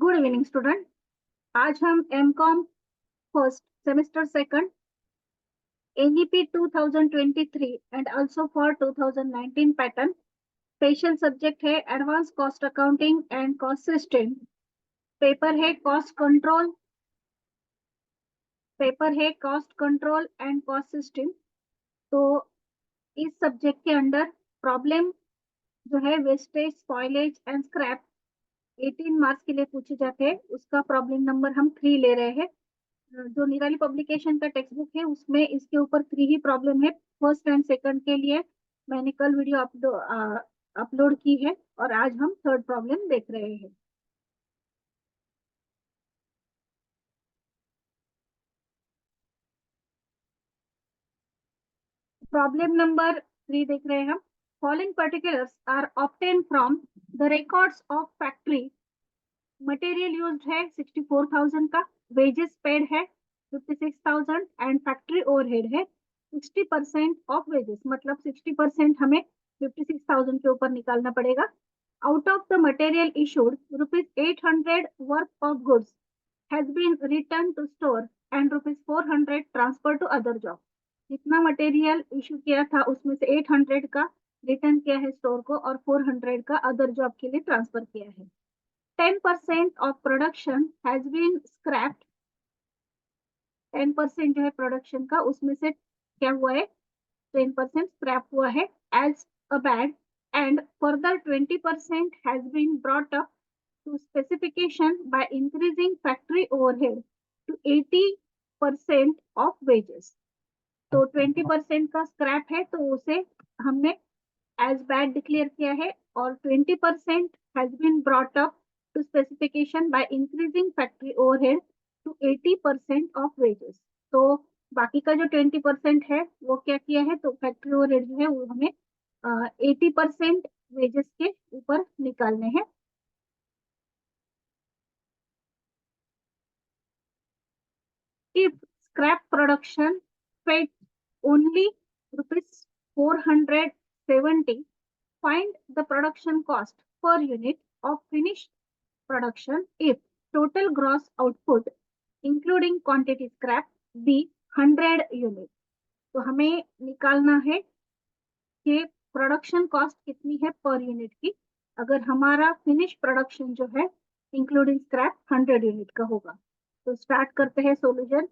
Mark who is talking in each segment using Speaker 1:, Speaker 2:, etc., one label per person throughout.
Speaker 1: Good evening student. आज हम MCom first semester second NEP 2023 and also for 2019 pattern special subject है advance cost accounting and cost system. Paper है cost control and cost system. तो इस subject के under problem जो है wastage spoilage and scrap 18 marks के लिए पूछे जाते हैं। उसका प्रॉब्लम नंबर हम 3 ले रहे हैं। जो निराली पब्लिकेशन का टेक्स्ट बुक है उसमें इसके ऊपर 3 ही प्रॉब्लम है। फर्स्ट एंड सेकंड के लिए मैंने कल वीडियो अपलोड की है और आज हम थर्ड प्रॉब्लम देख रहे हैं। प्रॉब्लम नंबर 3 देख रहे हैं हम। Following particulars are obtain from the records of factory. Material used है 64,000 का, वेजेस पेड है 56,000 एंड फैक्ट्री ओवरहेड है 60% ऑफ वेजेस, मतलब 60% हमें 56,000 के ऊपर निकालना पड़ेगा। Out of the material issued ₹800 worth of goods has been return to store and ₹400 transfer to other job. जितना मटेरियल इशू किया था उसमें से 800 का रिटर्न किया है स्टोर को और 400 का अदर जॉब के लिए ट्रांसफर किया है। 10% of production has been scrapped। 10% जो है प्रोडक्शन का उसमें से क्या हुआ है, 10% स्क्रैप हुआ है as a bad and further 20% has been brought up to specification by increasing factory overhead to 80% of wages। तो 20% का स्क्रैप है तो उसे हमने एज बैड डिक्लेयर किया है और 20% has been brought up to specification by increasing factory overhead to 80% of wages। तो बाकी का जो 20% है वो क्या किया है, तो फैक्ट्री ओवरहेड जो है वो हमें 80% वेजेस के ऊपर निकालने हैं। If scrap production fed only ₹470, find the production cost per unit of finished production if total gross output including quantity scrap be 100 unit. तो हमें निकालना है कि प्रोडक्शन कॉस्ट कितनी है पर यूनिट की अगर हमारा फिनिश प्रोडक्शन जो है इंक्लूडिंग स्क्रैप 100 यूनिट का होगा। तो स्टार्ट करते हैं सॉल्यूशन।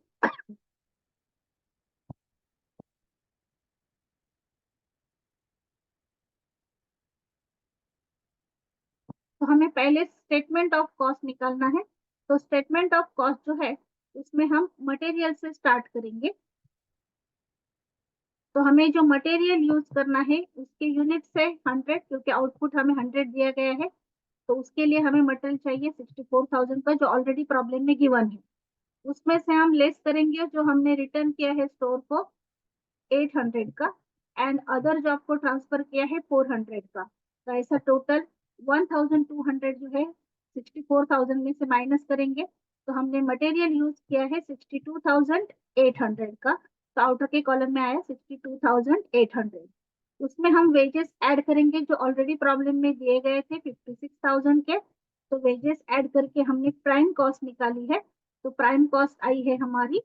Speaker 1: तो हमें पहले स्टेटमेंट ऑफ कॉस्ट निकालना है। तो स्टेटमेंट ऑफ कॉस्ट जो है उसमें हम मटेरियल से स्टार्ट करेंगे। तो हमें जो मटेरियल यूज करना है उसके यूनिट से 100, क्योंकि आउटपुट हमें 100 दिया गया है तो उसके लिए हमें मटेरियल चाहिए 64,000 का जो ऑलरेडी प्रॉब्लम में गिवन है। उसमें से हम लेस करेंगे जो हमने रिटर्न किया है स्टोर को 800 का एंड अदर जॉब को ट्रांसफर किया है 400 का। तो ऐसा टोटल 1,200 जो है 64,000 में से माइनस करेंगे तो हमने मटेरियल यूज किया है 62,800 का। तो आउटर के कॉलम में आया 62,800। उसमें हम वेजेस ऐड करेंगे जो ऑलरेडी प्रॉब्लम में दिए गए थे 56,000 के। तो वेजेस ऐड करके हमने प्राइम कॉस्ट निकाली है। तो प्राइम कॉस्ट आई है हमारी,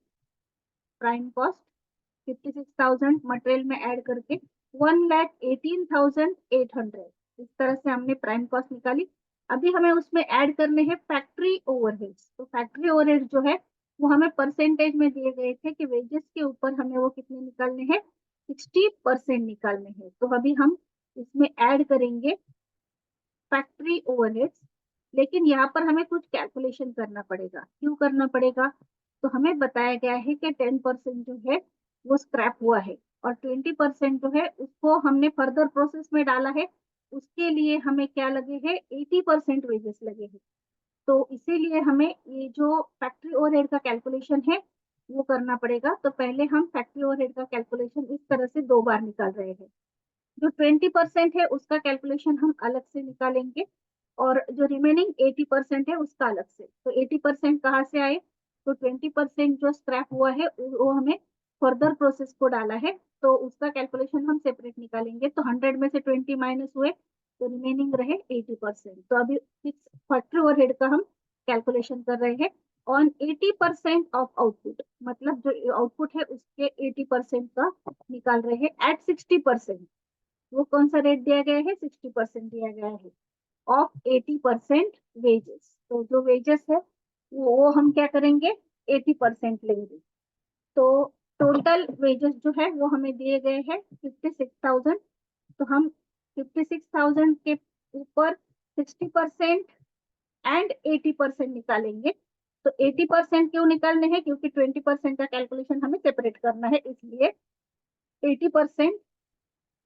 Speaker 1: प्राइम कॉस्ट 56,000 मटेरियल में ऐड करके 1,18,800। इस तरह से हमने प्राइम कॉस्ट निकाली। अभी हमें उसमें ऐड करने हैं फैक्ट्री ओवरहेड्स। तो फैक्ट्री ओवरहेड जो है वो हमें परसेंटेज में दिए गए थे कि वेजेस के ऊपर हमें वो कितने निकालने हैं, 60% निकालने हैं। तो अभी हम इसमें ऐड करेंगे फैक्ट्री ओवरहेड्स। लेकिन यहाँ पर हमें कुछ कैलकुलेशन करना पड़ेगा। क्यों करना पड़ेगा, तो हमें बताया गया है कि 10% जो है वो स्क्रैप हुआ है और 20% जो है उसको हमने फर्दर प्रोसेस में डाला है। उसके लिए हमें क्या लगे हैं, 80% वेजेस लगे हैं। तो इसीलिए हमें ये जो फैक्ट्री ओवरहेड का कैलकुलेशन है वो करना पड़ेगा। तो पहले हम फैक्ट्री ओवरहेड का कैलकुलेशन इस तरह से 2 बार निकाल रहे हैं। जो 20% है उसका कैलकुलेशन हम अलग से निकालेंगे और जो रिमेनिंग 80% है उसका अलग से। तो 80% कहाँ से आए, तो 20% जो स्क्रैप हुआ है वो हमें फर्दर प्रोसेस को डाला है तो उसका कैलकुलेशन हम सेपरेट निकालेंगे। तो 100 में से 20 माइनस हुए तो रिमेनिंग रहे 80%। तो अभी फैक्ट्री ओवरहेड का हम कैलकुलेशन कर रहे हैं ऑन 80% ऑफ आउटपुट, मतलब जो आउटपुट है उसके 80% का निकाल रहे हैं एट 60%। वो कौन सा रेट दिया गया है, 60% दिया गया है ऑफ 80% वेजेस। तो जो वेजेस है वो हम क्या करेंगे, 80% लेंगे। तो टोटल वेजेस जो है वो हमें दिए गए हैं 56,000। तो हम 56,000 के ऊपर 60% एंड 80% निकालेंगे। तो 80% क्यों निकालने हैं, क्योंकि 20% का कैलकुलेशन हमें सेपरेट करना है, इसलिए 80%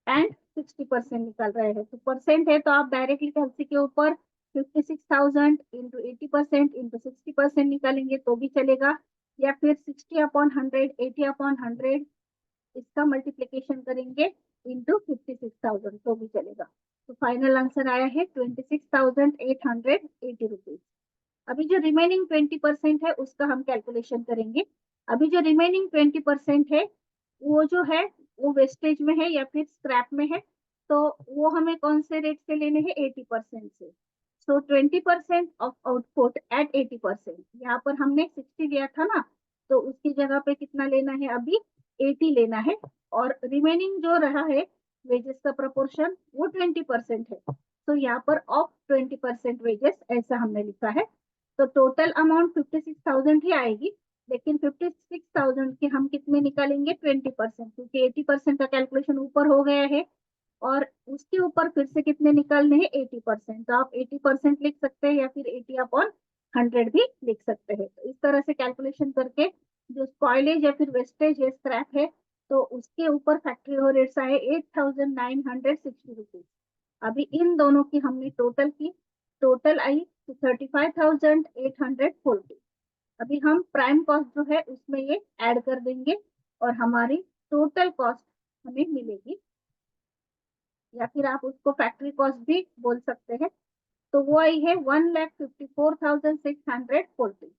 Speaker 1: एंड 60% निकल रहे हैं। तो परसेंट है तो आप डायरेक्टली कैलसी के ऊपर 56,000 इंटू 80% इंटू 60% निकालेंगे तो भी चलेगा, या फिर 60/100 80/100 इसका मल्टीप्लीकेशन करेंगे इंटू 56,000 तो भी चलेगा। तो फाइनल आंसर आया है 26,880 रुपीज। अभी जो रिमेनिंग 20% है उसका हम कैलकुलेशन करेंगे। अभी जो रिमेनिंग 20% है वो जो है वो वेस्टेज में है या फिर स्क्रैप में है, तो वो हमें कौन से रेट से लेने हैं, 80% से। सो 20% ऑफ आउटपुट एट 80%, यहाँ पर हमने 60 लिया था ना, तो उसकी जगह पे कितना लेना है, अभी 80 लेना है। और रिमेनिंग जो रहा है वेजेस का प्रोपोर्शन वो 20% है, तो यहाँ पर ऑफ 20% वेजेस ऐसा हमने लिखा है। तो टोटल अमाउंट 56,000 ही आएगी, लेकिन 56,000 के हम कितने निकालेंगे, 20%, क्योंकि 80% का कैलकुलेशन ऊपर हो गया है और उसके ऊपर फिर से कितने निकालने हैं, 80%। तो आप 80% लिख सकते हैं या फिर 80/100 भी लिख सकते हैं। तो इस तरह से कैलकुलेशन करके जो स्पॉइलेज या फिर वेस्टेज है, स्क्रैप है, तो उसके ऊपर फैक्ट्री ओवरहेड्स आए 8,960 रुपीज। अभी इन दोनों की हमने टोटल की, टोटल आई 35,840। अभी हम प्राइम कॉस्ट जो है उसमें ये ऐड कर देंगे और हमारी टोटल कॉस्ट हमें मिलेगी, या फिर आप उसको फैक्ट्री कॉस्ट भी बोल सकते हैं। तो वो आई है 1,54,640।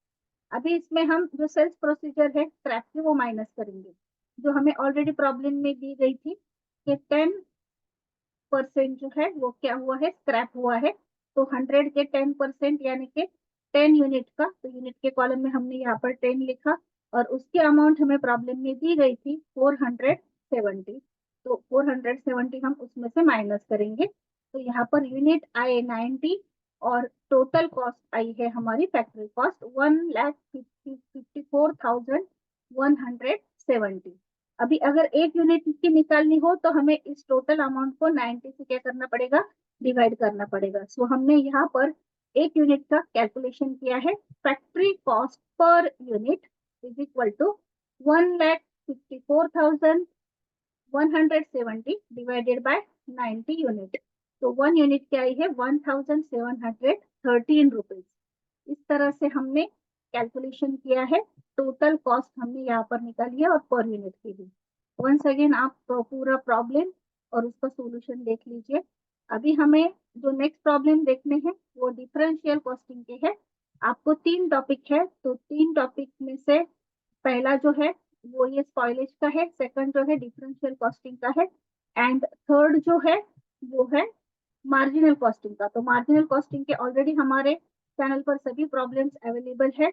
Speaker 1: अभी इसमें हम जो सेल्स प्रोसीजर है स्क्रैप की वो माइनस करेंगे, जो हमें ऑलरेडी प्रॉब्लम में दी गई थी कि 10% जो है वो क्या हुआ है, स्क्रैप हुआ है। तो 100 के 10% यानी कि 10 यूनिट का, तो यूनिट के कॉलम में हमने यहाँ पर 10 लिखा, और उसकी अमाउंट हमें प्रॉब्लम में दी गई थी 470। तो 470 हम उसमें से माइनस करेंगे, तो यहाँ पर यूनिट आए 90 और टोटल कॉस्ट आई है हमारी फैक्ट्री कॉस्ट 1,54,170। अभी अगर एक यूनिट की निकालनी हो तो हमें इस टोटल अमाउंट को 90 से क्या करना पड़ेगा, डिवाइड करना पड़ेगा। सो हमने यहाँ पर एक यूनिट का कैलकुलेशन किया है, factory cost per unit is equal to 1,54,170 divided by 90 unit. तो 1 यूनिट क्या आई है, 1,713 रुपीज। इस तरह से हमने कैलकुलेशन किया है, टोटल कॉस्ट हमने यहाँ पर निकाली है और पर यूनिट की भी। वंस अगेन आप पूरा प्रॉब्लम और उसका सॉल्यूशन देख लीजिए। अभी हमें जो नेक्स्ट प्रॉब्लम देखने हैं वो डिफरेंशियल कॉस्टिंग के है। आपको 3 टॉपिक है, तो 3 टॉपिक में से पहला जो है वो ये स्पॉइलेज का है, सेकंड जो है डिफरेंशियल कॉस्टिंग का है, एंड थर्ड जो है वो है मार्जिनल कॉस्टिंग का। तो मार्जिनल कॉस्टिंग के ऑलरेडी हमारे चैनल पर सभी प्रॉब्लम्स अवेलेबल है,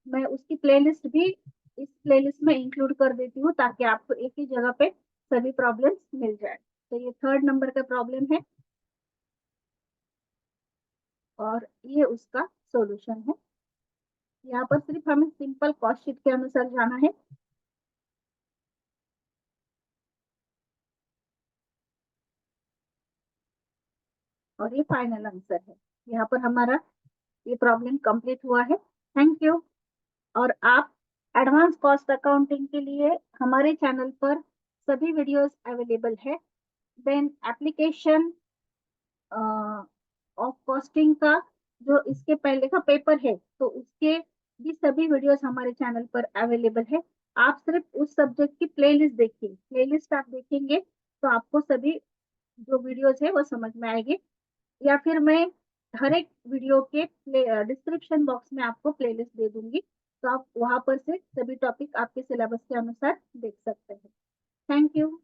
Speaker 1: मैं उसकी प्लेलिस्ट भी इस प्लेलिस्ट में इंक्लूड कर देती हूँ ताकि आपको एक ही जगह पे सभी प्रॉब्लम्स मिल जाए। तो ये 3rd नंबर का प्रॉब्लम है और ये उसका सॉल्यूशन है। यहाँ पर सिर्फ हमें सिंपल कॉस्ट शीट के अनुसार जाना है। और ये फाइनल आंसर है। यहाँ पर हमारा ये प्रॉब्लम कंप्लीट हुआ है। Thank you. और आप एडवांस कॉस्ट अकाउंटिंग के लिए हमारे चैनल पर सभी वीडियोस अवेलेबल है। देन एप्लीकेशन ऑफ कॉस्टिंग का जो इसके पहले का पेपर है, तो उसके भी सभी वीडियोस हमारे चैनल पर अवेलेबल है। आप सिर्फ उस सब्जेक्ट की प्लेलिस्ट देखिए, प्लेलिस्ट आप देखेंगे तो आपको सभी जो वीडियोस है वो समझ में आएंगे, या फिर मैं हर एक वीडियो के डिस्क्रिप्शन बॉक्स में आपको प्लेलिस्ट दे दूंगी, तो आप वहां पर से सभी टॉपिक आपके सिलेबस के अनुसार देख सकते हैं। Thank you.